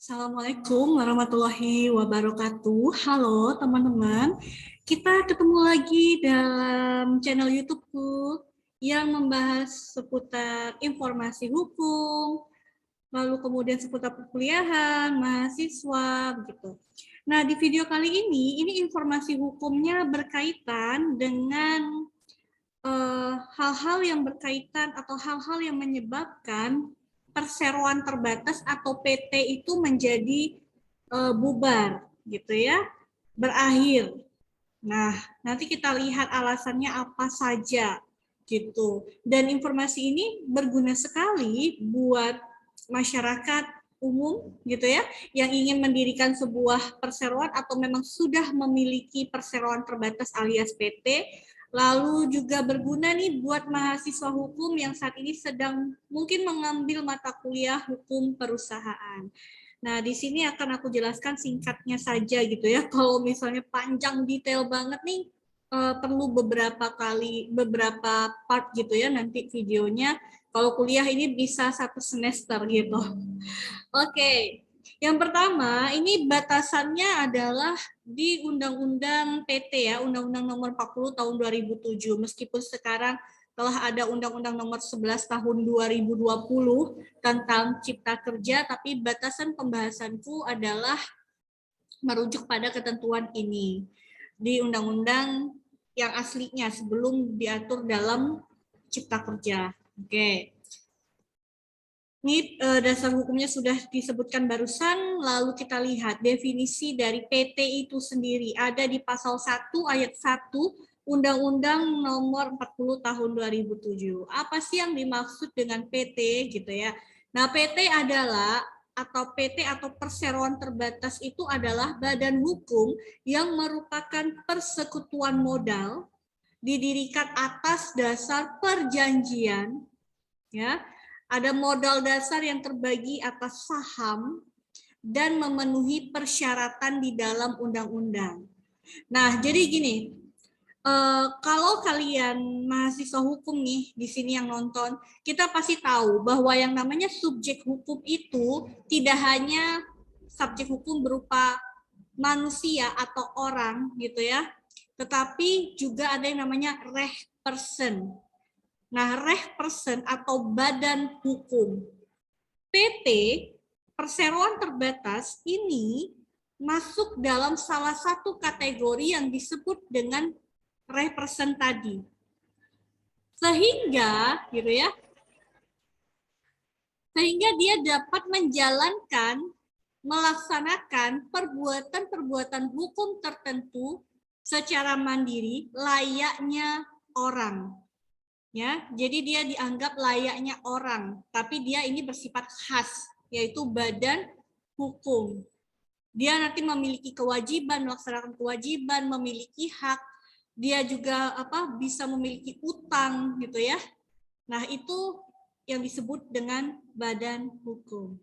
Assalamualaikum warahmatullahi wabarakatuh. Halo teman-teman, kita ketemu lagi dalam channel YouTubeku yang membahas seputar informasi hukum, lalu kemudian seputar perkuliahan, mahasiswa, begitu. Nah, di video kali ini informasi hukumnya berkaitan dengan hal-hal yang berkaitan atau hal-hal yang menyebabkan perseroan terbatas atau PT itu menjadi bubar gitu ya, berakhir. Nah, nanti kita lihat alasannya apa saja gitu. Dan informasi ini berguna sekali buat masyarakat umum gitu ya, yang ingin mendirikan sebuah perseroan atau memang sudah memiliki perseroan terbatas alias PT. Lalu juga berguna nih buat mahasiswa hukum yang saat ini sedang mungkin mengambil mata kuliah hukum perusahaan. Nah, di sini akan aku jelaskan singkatnya saja gitu ya. Kalau misalnya panjang detail banget nih, perlu beberapa part gitu ya nanti videonya. Kalau kuliah ini bisa 1 semester gitu. Oke. Yang pertama, ini batasannya adalah di Undang-Undang PT ya, Undang-Undang Nomor 40 Tahun 2007. Meskipun sekarang telah ada Undang-Undang Nomor 11 Tahun 2020 tentang Cipta Kerja, tapi batasan pembahasanku adalah merujuk pada ketentuan ini di Undang-Undang yang aslinya sebelum diatur dalam Cipta Kerja. Oke. Ini dasar hukumnya sudah disebutkan barusan, lalu kita lihat definisi dari PT itu sendiri. Ada di pasal 1 ayat 1 Undang-Undang Nomor 40 Tahun 2007. Apa sih yang dimaksud dengan PT gitu ya? Nah, PT adalah atau PT atau perseroan terbatas itu adalah badan hukum yang merupakan persekutuan modal didirikan atas dasar perjanjian ya. Ada modal dasar yang terbagi atas saham dan memenuhi persyaratan di dalam undang-undang. Nah, jadi gini, kalau kalian mahasiswa hukum nih di sini yang nonton, kita pasti tahu bahwa yang namanya subjek hukum itu tidak hanya subjek hukum berupa manusia atau orang gitu ya, tetapi juga ada yang namanya reh person. Nah, reh person atau badan hukum. PT, perseroan terbatas, ini masuk dalam salah satu kategori yang disebut dengan reh person tadi. Sehingga, gitu ya, sehingga dia dapat menjalankan, melaksanakan perbuatan-perbuatan hukum tertentu secara mandiri layaknya orang. Ya, jadi dia dianggap layaknya orang, tapi dia ini bersifat khas, yaitu badan hukum. Dia nanti memiliki kewajiban, melaksanakan kewajiban, memiliki hak. Dia juga bisa memiliki utang gitu ya. Nah, itu yang disebut dengan badan hukum.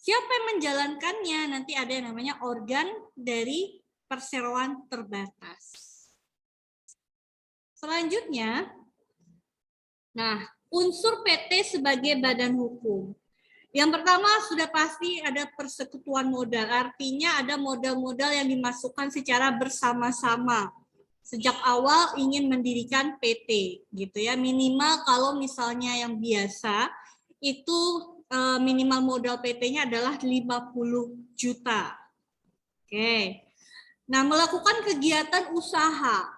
Siapa yang menjalankannya? Nanti ada yang namanya organ dari perseroan terbatas. Selanjutnya, nah, unsur PT sebagai badan hukum. Yang pertama sudah pasti ada persekutuan modal, artinya ada modal-modal yang dimasukkan secara bersama-sama. Sejak awal ingin mendirikan PT, gitu ya. Minimal kalau misalnya yang biasa itu minimal modal PT-nya adalah 50 juta. Oke. Nah, melakukan kegiatan usaha.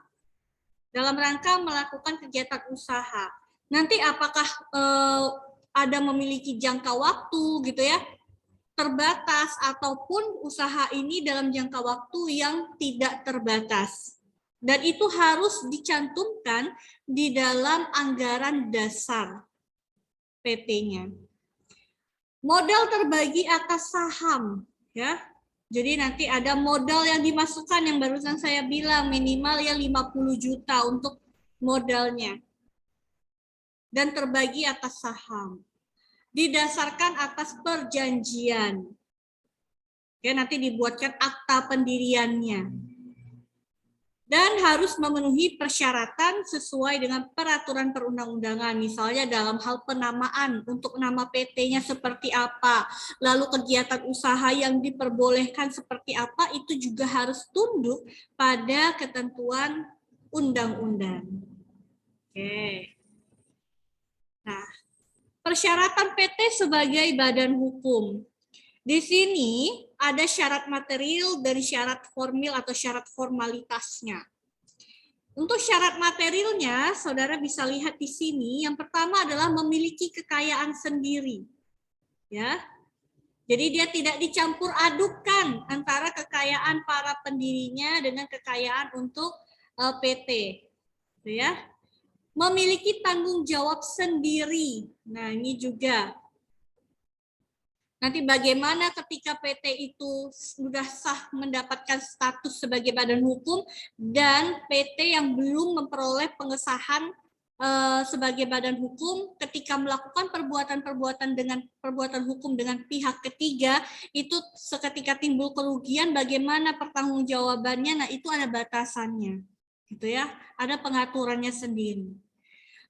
Dalam rangka melakukan kegiatan usaha. Nanti apakah ada memiliki jangka waktu gitu ya, terbatas ataupun usaha ini dalam jangka waktu yang tidak terbatas. Dan itu harus dicantumkan di dalam anggaran dasar PT-nya. Modal terbagi atas saham ya. Jadi nanti ada modal yang dimasukkan yang barusan saya bilang minimal ya 50 juta untuk modalnya. Dan terbagi atas saham. Didasarkan atas perjanjian. Oke, nanti dibuatkan akta pendiriannya. dan harus memenuhi persyaratan sesuai dengan peraturan perundang-undangan. Misalnya dalam hal penamaan, untuk nama PT-nya seperti apa, lalu kegiatan usaha yang diperbolehkan seperti apa, itu juga harus tunduk pada ketentuan undang-undang. Oke. Nah, persyaratan PT sebagai badan hukum. Di sini ada syarat material dan syarat formil atau syarat formalitasnya. Untuk syarat materialnya, saudara bisa lihat di sini. Yang pertama adalah memiliki kekayaan sendiri. Ya, jadi dia tidak dicampur adukan antara kekayaan para pendirinya dengan kekayaan untuk PT. Ya, memiliki tanggung jawab sendiri. Nah, ini juga. Nanti bagaimana ketika PT itu sudah sah mendapatkan status sebagai badan hukum dan PT yang belum memperoleh pengesahan sebagai badan hukum ketika melakukan perbuatan-perbuatan dengan perbuatan hukum dengan pihak ketiga itu seketika timbul kerugian, bagaimana pertanggungjawabannya? Nah, itu ada batasannya. Gitu ya. Ada pengaturannya sendiri.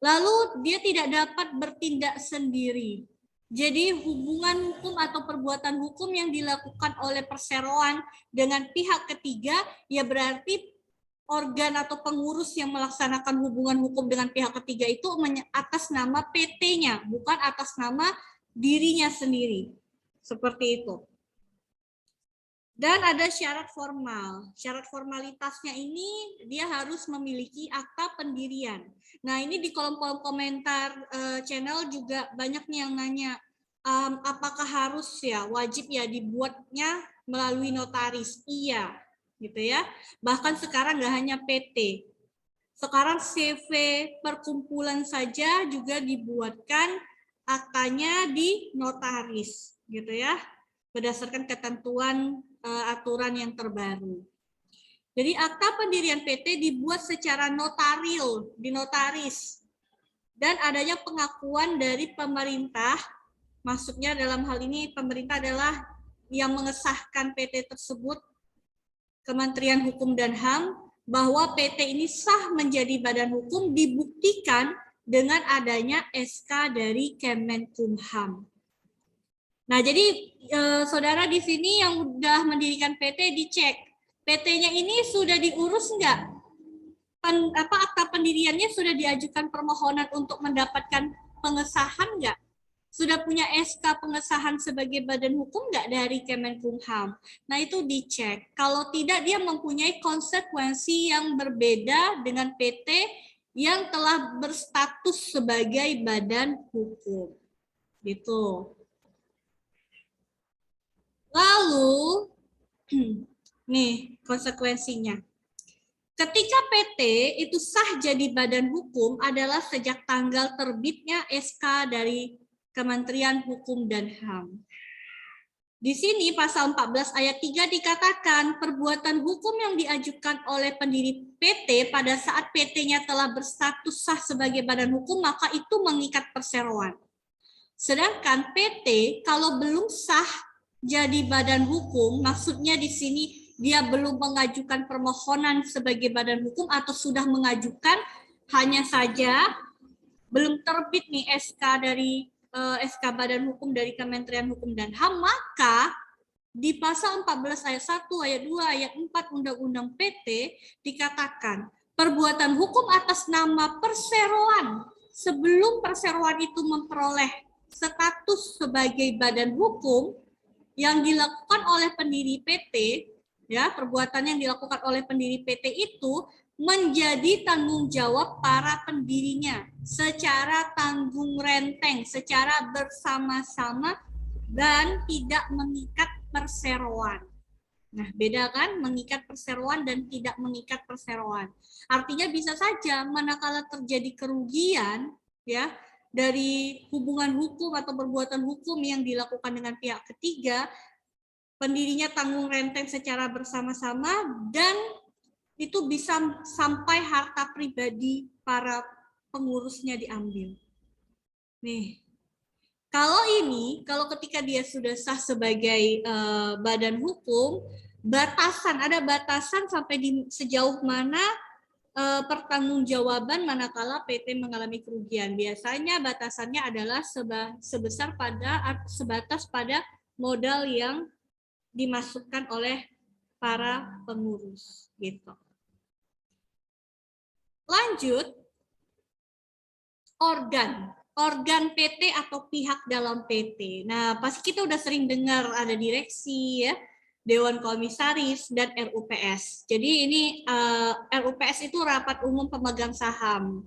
Lalu dia tidak dapat bertindak sendiri. Jadi hubungan hukum atau perbuatan hukum yang dilakukan oleh perseroan dengan pihak ketiga, ya berarti organ atau pengurus yang melaksanakan hubungan hukum dengan pihak ketiga itu atas nama PT-nya, bukan atas nama dirinya sendiri. Seperti itu. Dan ada syarat formal. Syarat formalitasnya ini dia harus memiliki akta pendirian. Nah, ini di kolom-kolom komentar channel juga banyak nih yang nanya, apakah harus ya wajib ya dibuatnya melalui notaris? Iya, gitu ya. Bahkan sekarang nggak hanya PT. Sekarang CV perkumpulan saja juga dibuatkan aktanya di notaris, gitu ya. Berdasarkan ketentuan aturan yang terbaru. Jadi akta pendirian PT dibuat secara notaril, di notaris. Dan adanya pengakuan dari pemerintah, maksudnya dalam hal ini pemerintah adalah yang mengesahkan PT tersebut, Kementerian Hukum dan HAM, bahwa PT ini sah menjadi badan hukum dibuktikan dengan adanya SK dari Kemenkumham. Nah, jadi saudara di sini yang udah mendirikan PT dicek, PT-nya ini sudah diurus enggak? Akta pendiriannya sudah diajukan permohonan untuk mendapatkan pengesahan enggak? Sudah punya SK pengesahan sebagai badan hukum enggak dari Kemenkumham? Nah, itu dicek. Kalau tidak, dia mempunyai konsekuensi yang berbeda dengan PT yang telah berstatus sebagai badan hukum. Gitu. Lalu, nih konsekuensinya. Ketika PT itu sah jadi badan hukum adalah sejak tanggal terbitnya SK dari Kementerian Hukum dan HAM. Di sini pasal 14 ayat 3 dikatakan perbuatan hukum yang diajukan oleh pendiri PT pada saat PT-nya telah berstatus sah sebagai badan hukum maka itu mengikat perseroan. Sedangkan PT kalau belum sah jadi badan hukum, maksudnya di sini dia belum mengajukan permohonan sebagai badan hukum atau sudah mengajukan, hanya saja belum terbit nih SK dari SK Badan Hukum dari Kementerian Hukum dan HAM, maka di pasal 14 ayat 1, ayat 2, ayat 4 Undang-Undang PT dikatakan perbuatan hukum atas nama perseroan sebelum perseroan itu memperoleh status sebagai badan hukum yang dilakukan oleh pendiri PT, ya, perbuatan yang dilakukan oleh pendiri PT itu menjadi tanggung jawab para pendirinya secara tanggung renteng, secara bersama-sama dan tidak mengikat perseroan. Nah, beda kan mengikat perseroan dan tidak mengikat perseroan. Artinya bisa saja manakala terjadi kerugian ya dari hubungan hukum atau perbuatan hukum yang dilakukan dengan pihak ketiga, pendirinya tanggung renteng secara bersama-sama dan itu bisa sampai harta pribadi para pengurusnya diambil. Nih, kalau ketika dia sudah sah sebagai badan hukum, batasan, ada batasan sampai di sejauh mana pertanggungjawaban manakala PT mengalami kerugian. Biasanya batasannya adalah sebatas pada modal yang dimasukkan oleh para pengurus gitu. Lanjut, organ PT atau pihak dalam PT. Nah, pasti kita udah sering dengar ada direksi ya, Dewan Komisaris, dan RUPS. Jadi ini RUPS itu rapat umum pemegang saham.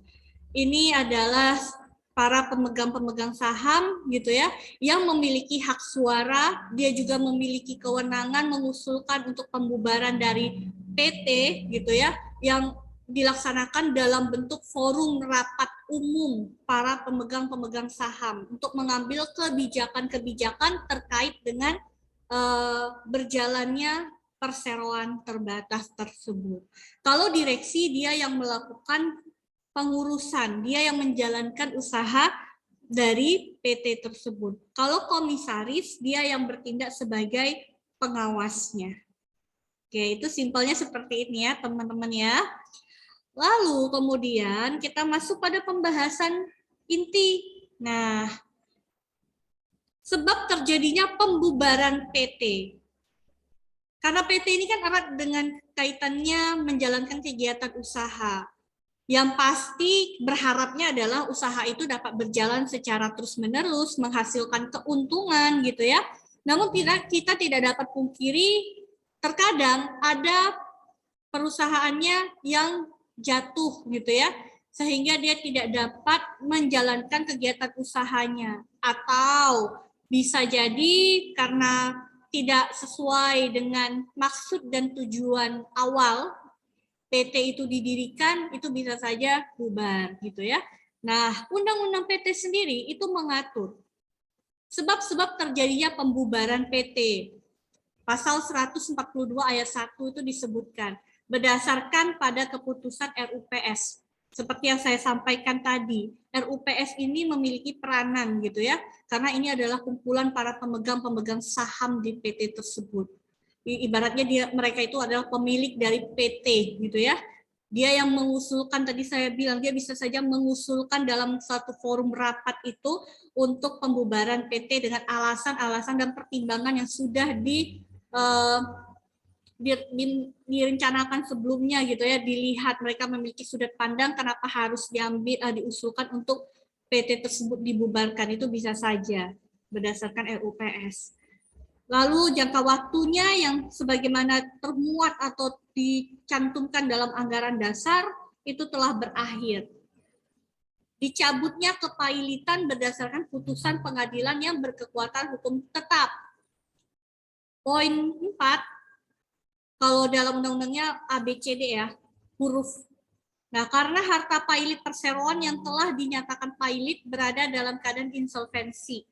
Ini adalah para pemegang saham gitu ya, yang memiliki hak suara, dia juga memiliki kewenangan mengusulkan untuk pembubaran dari PT gitu ya, yang dilaksanakan dalam bentuk forum rapat umum para pemegang saham untuk mengambil kebijakan-kebijakan terkait dengan berjalannya perseroan terbatas tersebut. Kalau direksi dia yang melakukan pengurusan, dia yang menjalankan usaha dari PT tersebut. Kalau komisaris dia yang bertindak sebagai pengawasnya. Oke, itu simpelnya seperti ini ya teman-teman ya. Lalu kemudian kita masuk pada pembahasan inti. Nah, sebab terjadinya pembubaran PT. Karena PT ini kan erat dengan kaitannya menjalankan kegiatan usaha. Yang pasti berharapnya adalah usaha itu dapat berjalan secara terus-menerus, menghasilkan keuntungan gitu ya. Namun kita tidak dapat pungkiri terkadang ada perusahaannya yang jatuh gitu ya, sehingga dia tidak dapat menjalankan kegiatan usahanya, atau bisa jadi karena tidak sesuai dengan maksud dan tujuan awal PT itu didirikan, itu bisa saja bubar gitu ya. Nah, Undang-Undang PT sendiri itu mengatur sebab-sebab terjadinya pembubaran PT. Pasal 142 ayat 1 itu disebutkan berdasarkan pada keputusan RUPS. Seperti yang saya sampaikan tadi, RUPS ini memiliki peranan gitu ya, karena ini adalah kumpulan para pemegang saham di PT tersebut. Ibaratnya mereka itu adalah pemilik dari PT gitu ya. Dia yang mengusulkan, tadi saya bilang dia bisa saja mengusulkan dalam satu forum rapat itu untuk pembubaran PT dengan alasan-alasan dan pertimbangan yang sudah direncanakan sebelumnya gitu ya, dilihat mereka memiliki sudut pandang kenapa harus diusulkan untuk PT tersebut dibubarkan, itu bisa saja berdasarkan RUPS. Lalu jangka waktunya yang sebagaimana termuat atau dicantumkan dalam anggaran dasar itu telah berakhir. Dicabutnya kepailitan berdasarkan putusan pengadilan yang berkekuatan hukum tetap. Poin 4, kalau dalam undang-undangnya ABCD ya, huruf. Nah, karena harta pailit perseroan yang telah dinyatakan pailit berada dalam keadaan insolvensi,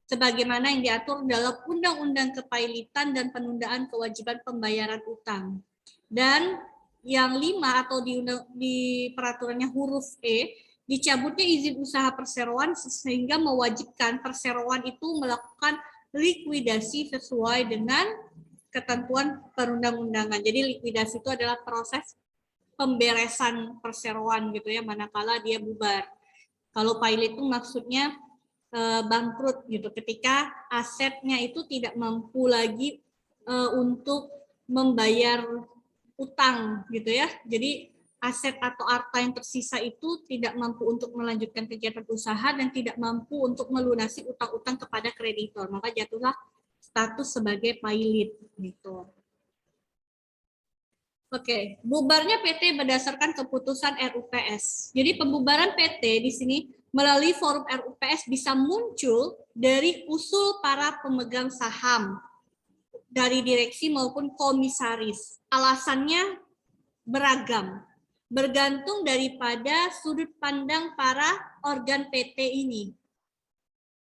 sebagaimana yang diatur dalam Undang-Undang Kepailitan dan Penundaan Kewajiban Pembayaran Utang. Dan yang 5 atau di peraturannya huruf E, dicabutnya izin usaha perseroan sehingga mewajibkan perseroan itu melakukan likuidasi sesuai dengan ketentuan perundang-undangan. Jadi likuidasi itu adalah proses pemberesan perseroan gitu ya, manakala dia bubar. Kalau pailit itu maksudnya bangkrut gitu, ketika asetnya itu tidak mampu lagi untuk membayar utang gitu ya. Jadi aset atau harta yang tersisa itu tidak mampu untuk melanjutkan kegiatan usaha dan tidak mampu untuk melunasi utang-utang kepada kreditor, maka jatuhlah status sebagai pailit gitu. Oke, bubarnya PT berdasarkan keputusan RUPS. Jadi pembubaran PT di sini melalui forum RUPS bisa muncul dari usul para pemegang saham, dari direksi maupun komisaris. Alasannya beragam, bergantung daripada sudut pandang para organ PT ini.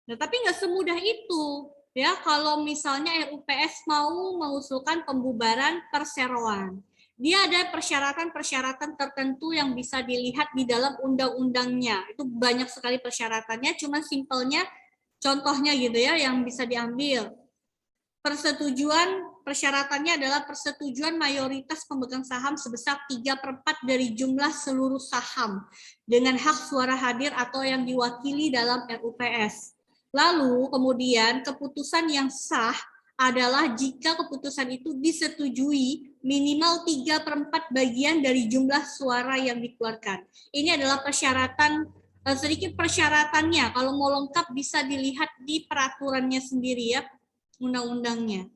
Nah, tapi nggak semudah itu. Ya, kalau misalnya RUPS mau mengusulkan pembubaran perseroan, dia ada persyaratan-persyaratan tertentu yang bisa dilihat di dalam undang-undangnya. Itu banyak sekali persyaratannya, cuma simpelnya contohnya gitu ya yang bisa diambil. Persetujuan persyaratannya adalah persetujuan mayoritas pemegang saham sebesar 3/4 dari jumlah seluruh saham dengan hak suara hadir atau yang diwakili dalam RUPS. Lalu kemudian keputusan yang sah adalah jika keputusan itu disetujui minimal 3/4 bagian dari jumlah suara yang dikeluarkan. Ini adalah persyaratan, sedikit persyaratannya. Kalau mau lengkap bisa dilihat di peraturannya sendiri ya, undang-undangnya.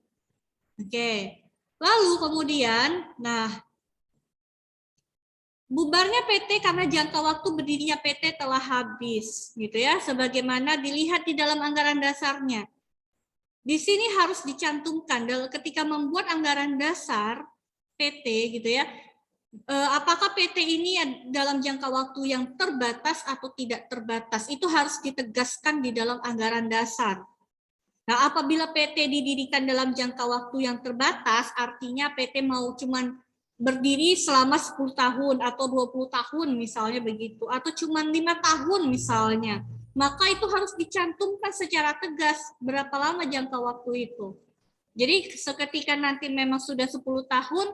Oke. Lalu kemudian, bubarnya PT karena jangka waktu berdirinya PT telah habis, gitu ya, sebagaimana dilihat di dalam anggaran dasarnya. Di sini harus dicantumkan ketika membuat anggaran dasar PT gitu ya, apakah PT ini dalam jangka waktu yang terbatas atau tidak terbatas, itu harus ditegaskan di dalam anggaran dasar. Nah, apabila PT didirikan dalam jangka waktu yang terbatas, artinya PT mau cuman berdiri selama 10 tahun atau 20 tahun misalnya begitu, atau cuman 5 tahun misalnya, maka itu harus dicantumkan secara tegas berapa lama jangka waktu itu. Jadi seketika nanti memang sudah 10 tahun,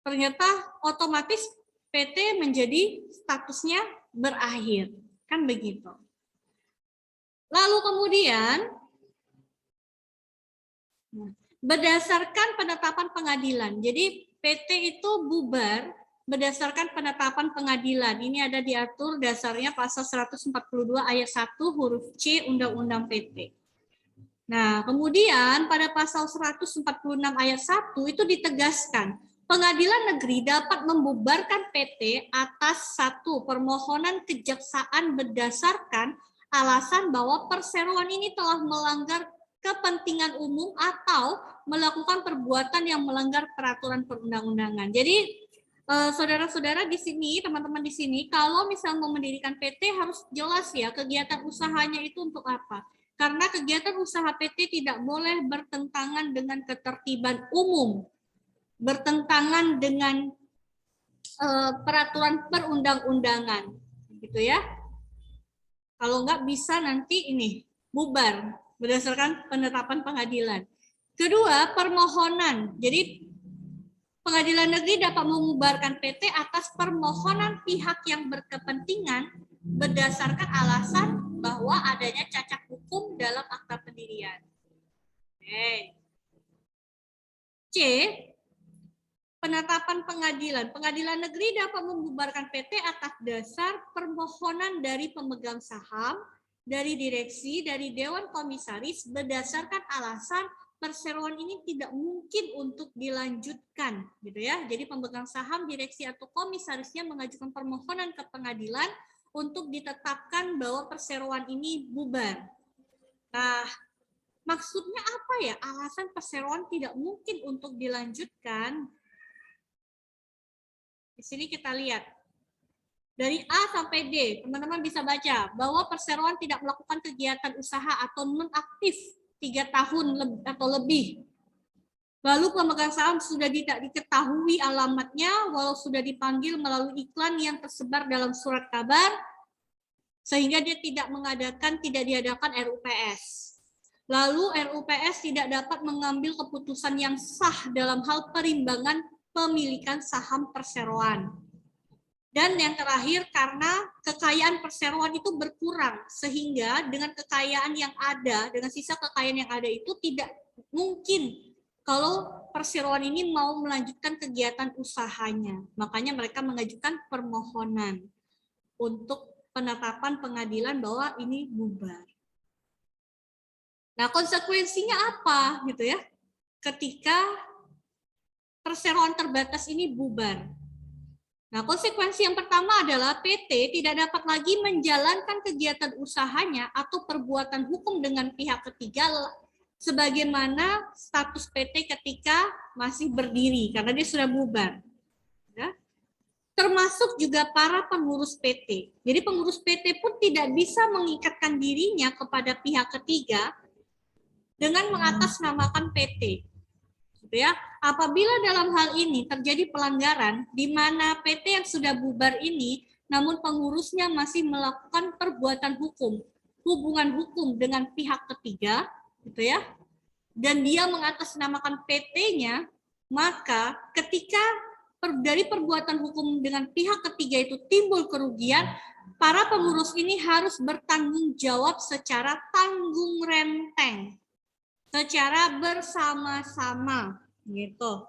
ternyata otomatis PT menjadi statusnya berakhir. Kan begitu. Lalu kemudian, berdasarkan penetapan pengadilan. Jadi PT itu bubar berdasarkan penetapan pengadilan. Ini ada diatur dasarnya pasal 142 ayat 1 huruf C Undang-Undang PT. Nah, kemudian pada pasal 146 ayat 1 itu ditegaskan, pengadilan negeri dapat membubarkan PT atas satu permohonan kejaksaan berdasarkan alasan bahwa perseroan ini telah melanggar kepentingan umum atau melakukan perbuatan yang melanggar peraturan perundang-undangan. Jadi saudara-saudara di sini, teman-teman di sini, kalau misalnya mau mendirikan PT harus jelas ya kegiatan usahanya itu untuk apa. Karena kegiatan usaha PT tidak boleh bertentangan dengan ketertiban umum, bertentangan dengan peraturan perundang-undangan, gitu ya. Kalau enggak bisa nanti ini bubar berdasarkan penetapan pengadilan. Kedua, permohonan. Jadi pengadilan negeri dapat membubarkan PT atas permohonan pihak yang berkepentingan berdasarkan alasan bahwa adanya cacat hukum dalam akta pendirian. Oke. C. Penetapan pengadilan. Pengadilan negeri dapat membubarkan PT atas dasar permohonan dari pemegang saham, dari direksi, dari dewan komisaris berdasarkan alasan perseroan ini tidak mungkin untuk dilanjutkan, gitu ya. Jadi pemegang saham, direksi atau komisarisnya mengajukan permohonan ke pengadilan untuk ditetapkan bahwa perseroan ini bubar. Nah, maksudnya apa ya? Alasan perseroan tidak mungkin untuk dilanjutkan. Di sini kita lihat. Dari A sampai D, teman-teman bisa baca bahwa perseroan tidak melakukan kegiatan usaha atau nonaktif 3 tahun atau lebih. Lalu pemegang saham sudah tidak diketahui alamatnya, walau sudah dipanggil melalui iklan yang tersebar dalam surat kabar, sehingga dia tidak diadakan RUPS. Lalu RUPS tidak dapat mengambil keputusan yang sah dalam hal perimbangan pemilikan saham perseroan. Dan yang terakhir, karena kekayaan perseroan itu berkurang, sehingga dengan kekayaan yang ada, dengan sisa kekayaan yang ada itu tidak mungkin kalau perseroan ini mau melanjutkan kegiatan usahanya. Makanya mereka mengajukan permohonan untuk penetapan pengadilan bahwa ini bubar. Nah, konsekuensinya apa gitu ya? Ketika perseroan terbatas ini bubar. Nah, konsekuensi yang pertama adalah PT tidak dapat lagi menjalankan kegiatan usahanya atau perbuatan hukum dengan pihak ketiga sebagaimana status PT ketika masih berdiri karena dia sudah bubar. Ya. Termasuk juga para pengurus PT. Jadi pengurus PT pun tidak bisa mengikatkan dirinya kepada pihak ketiga dengan mengatasnamakan PT. Ya, apabila dalam hal ini terjadi pelanggaran di mana PT yang sudah bubar ini namun pengurusnya masih melakukan perbuatan hukum, hubungan hukum dengan pihak ketiga, gitu ya. dan dia mengatasnamakan PT-nya, maka ketika dari perbuatan hukum dengan pihak ketiga itu timbul kerugian, para pengurus ini harus bertanggung jawab secara tanggung renteng, secara bersama-sama gitu.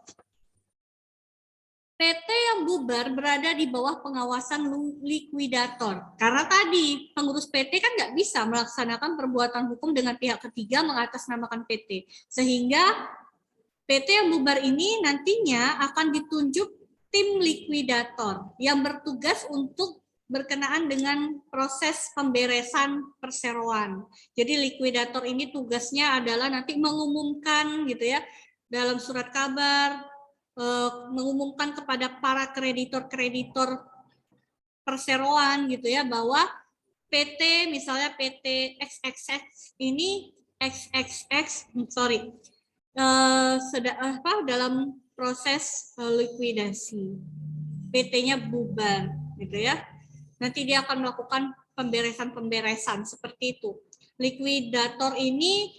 PT yang bubar berada di bawah pengawasan likuidator. Karena tadi pengurus PT kan nggak bisa melaksanakan perbuatan hukum dengan pihak ketiga mengatasnamakan PT. Sehingga PT yang bubar ini nantinya akan ditunjuk tim likuidator yang bertugas untuk berkenaan dengan proses pemberesan perseroan. Jadi likuidator ini tugasnya adalah nanti mengumumkan gitu ya dalam surat kabar, mengumumkan kepada para kreditor-kreditor perseroan gitu ya bahwa PT misalnya PT XXX ini dalam proses likuidasi, PT-nya bubar gitu ya. Nanti dia akan melakukan pemberesan seperti itu. Likuidator ini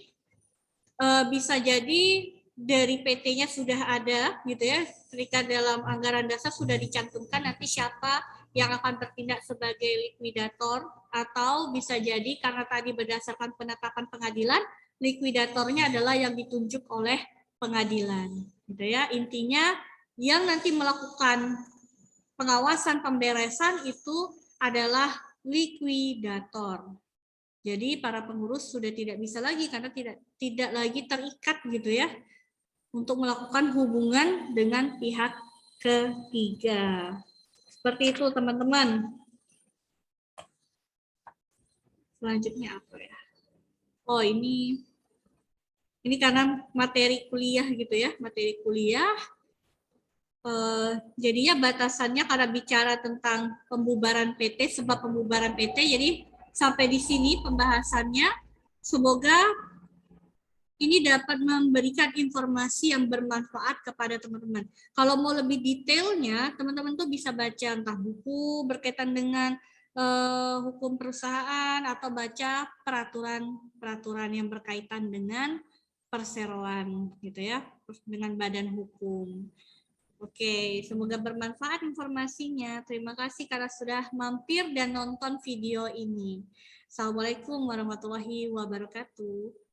bisa jadi dari PT-nya sudah ada gitu ya, ketika dalam anggaran dasar sudah dicantumkan nanti siapa yang akan bertindak sebagai likuidator, atau bisa jadi karena tadi berdasarkan penetapan pengadilan, likuidatornya adalah yang ditunjuk oleh pengadilan gitu ya. Intinya yang nanti melakukan pengawasan pemberesan itu adalah likuidator. Jadi para pengurus sudah tidak bisa lagi karena tidak lagi terikat gitu ya untuk melakukan hubungan dengan pihak ketiga. Seperti itu teman-teman. Selanjutnya apa ya? Oh ini karena materi kuliah gitu ya, materi kuliah. Jadinya batasannya karena bicara tentang pembubaran PT, sebab pembubaran PT, jadi sampai di sini pembahasannya. Semoga ini dapat memberikan informasi yang bermanfaat kepada teman-teman. Kalau mau lebih detailnya, teman-teman tuh bisa baca entah buku berkaitan dengan hukum perusahaan atau baca peraturan yang berkaitan dengan perseroan gitu ya, dengan badan hukum. Oke, semoga bermanfaat informasinya. Terima kasih karena sudah mampir dan nonton video ini. Assalamualaikum warahmatullahi wabarakatuh.